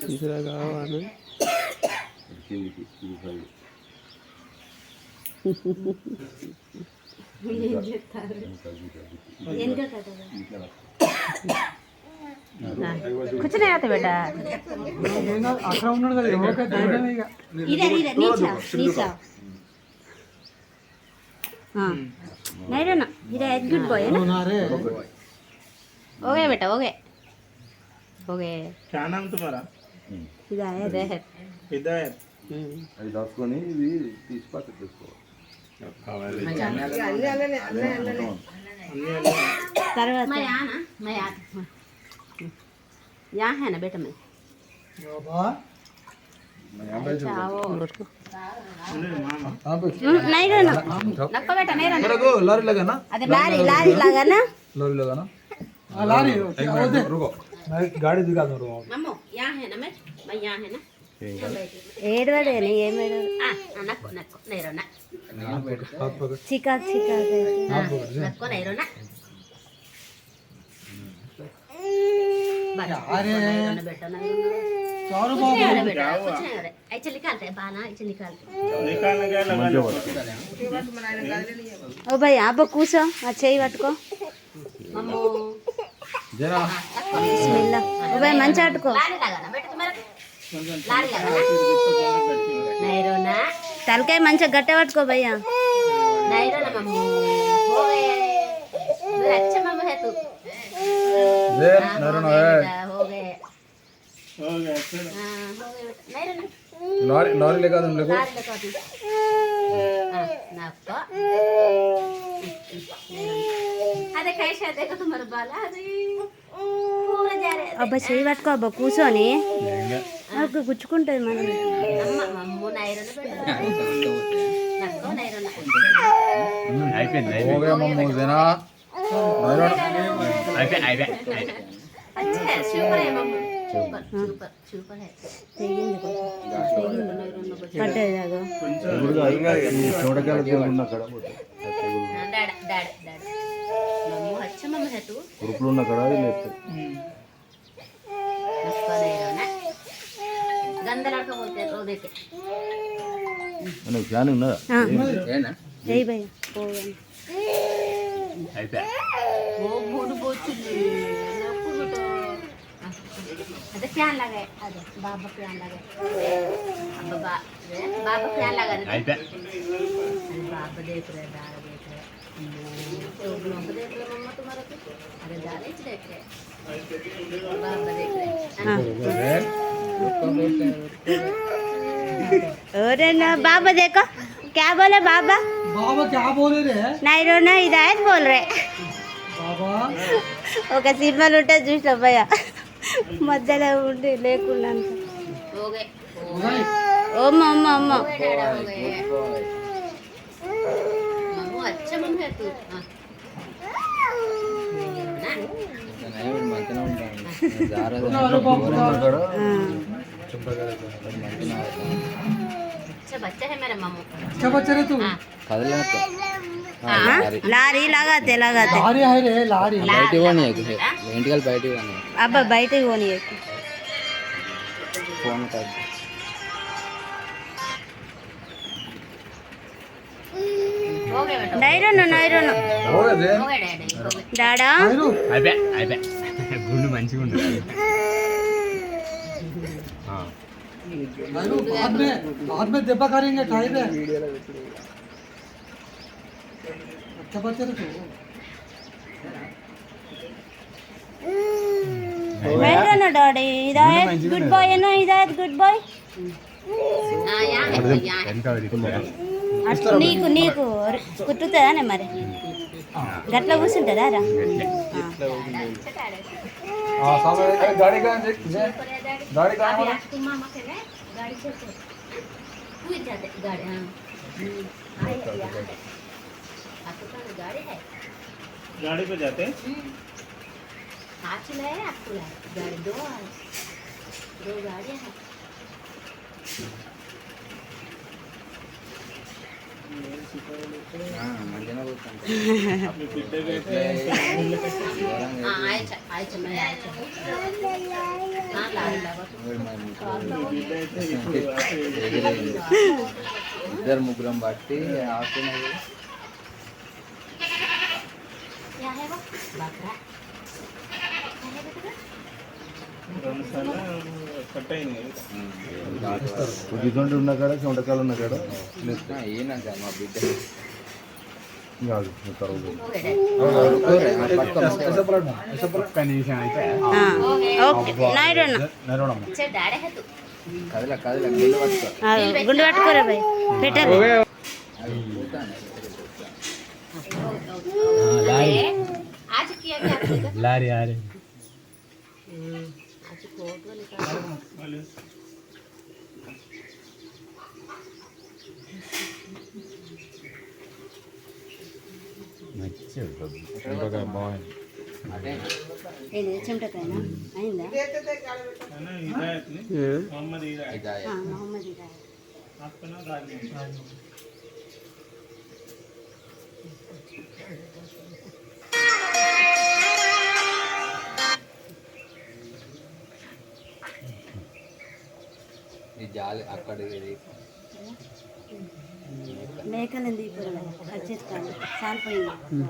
తీసుకురా కావాలి కూర్చునే బిడ్డ అక్కడ ఉన్నాడు కదా नहीं रहना इधर एक गुड बॉय है ना हो गया बेटा हो गए क्या नाम तुम्हारा हिदायत हिदायत అది దాచుకొని ఇవి తీసి పక్కన తీసుకో तरह मैं आना मैं आ यहाँ है ना बेटा मैं नहीं रहना नक्को बेटा नहीं रहना लारी लगाना अरे लारी लारी लगाना लारी लगाना लारी रुको मैं गाड़ी दिखा दूँ रुको मम्मो यहाँ है ना मैं यहाँ है ना ఏడు వాడేని ఏమేడు నక్కు నక్కు నేరోనా చికా చికా నక్కు నేరోనా अरे बेटा ना चार बाबू बेटा कुछ नहीं हो रहा ऐसे निकालते हैं बाना ऐसे निकालते निकालने गया लगा ओ भाई आप కూసో ఆ చేయి పట్టుకో మమ్మో జరా బిస్మిల్లా ओ भाई మంచి పట్టుకో లారీ लगाना बेटा तुम्हारा लारी लगाना नहीं रोना तलकाय మంచి గట్ట పట్టుకో भैया नहीं रोना मम्मू हो गए अच्छा मम्मू है तू ले नरनो है हो गए हो गया हां हो गए नहीं रोना लारी लारी लगा दूं देखो लारी लगा दो हां नापो अरे कैसे देखो तुम्हारा बाला अरे पूरा जा रहे अब सही बात को अब కూసోని నాకు గుచ్చుకుంటది మన అమ్మ మమ్ము నైరన నక్కో నైరన అయిపోయింది हो गया मम्मू देना అయిపోయింది अच्छा है सुपर है मम्मू सुपर सुपर सुपर है तेगिंది కట్టే జాగో ఇప్పుడు అయ్యగా చూడగల దేవుడు అక్కడ డాడ డాడ డాడ మమ్ము अच्छा मम्मू है तू గ్రూప్లో ఉన్న అక్కడ లేస్తే నక్కో నైరన గందలాక పోతే रो देते అనే ఫ్యాన్ ఉన్నదా ఏనా జై భయ్యా పోయాను అయిపోయా वो भूड बोचुली नक्को बेटा अरे फैन लगाए अरे बाबा फैन लगाए अब बाबा फैन लगा दे అయిపోయా अरे बाबा देख रहे दादा देख रहे तो लोग देख रहे मम्मा तुम्हारा तो अरे दादा ही देख रहे बाबा देख रहे अरे ना बाबा देखो क्या बोले बाबा बाबा क्या बोले रे नहीं रोना हिदायत बोल रहे बाबा ఒక సినిమాలు ఉంటే చూసిన భయ్య మధ్యలో ఉండి లేకుండా ఓమ్మ అమ్మ అమ్మ बच्चा है मेरा मामू अच्छा बच्चा रे तू లారీ लगाते लगाते लारी है रे लारी బయటికి పోనీ ఇంటికి బయటికి పోనీ అబ్బా బయటికి పోనీ ఫోన్ కాదు నైరోను నైరోను हो गया दे డాడా అయిపోయా గుండు మంచిగా ఉంది बाद में दबा करेंगे खाई पे अच्छा बच्चे रे तू నైరోను డాడీ హిదాయత్ గుడ్ బాయ్ ఏనా హిదాయత్ గుడ్ బాయ్ అట్లా నీకు నీకు కుట్టుతుందానే మరి గట్ల కూర్చుంటుందా రా गाड़ी कहाँ गाड़ी कहाँ गाड़ी पे जाते गाड़ी दो गाड़ियाँ हैं మంచిగా కూర్చుంటా अपने पिट्टे बैठे आए मैं आए हाँ लारी लगा ఇద్దరు ముగ్గురం బట్టి ఆస్తున్నది కట్ అయింది ఇటువంటి ఉన్న కాడ చెమటకాలు ఉన్న కాడ ఈయనక మా బిడ్డ కాదు తర్వాత ఒక్క నిమిషం అయితే ఓకే నాయుడు అన్న కదల కదల గుండె పట్టుకో గుండు పట్టుకోరా భయ్ పెట్టాలి లారీ ఆరే మంచిగా బాగుంది ఏది చెమటకాయనా అయిందా हिदायत ने मोहम्मद हिदायत మొహమ్మద్ ఇదా आपका नाम राजू ఈ జాలి అక్కడ మేకలు ఎందుకు ఇప్పుడు కట్ చేసుకోవాలి సాలిపోయింది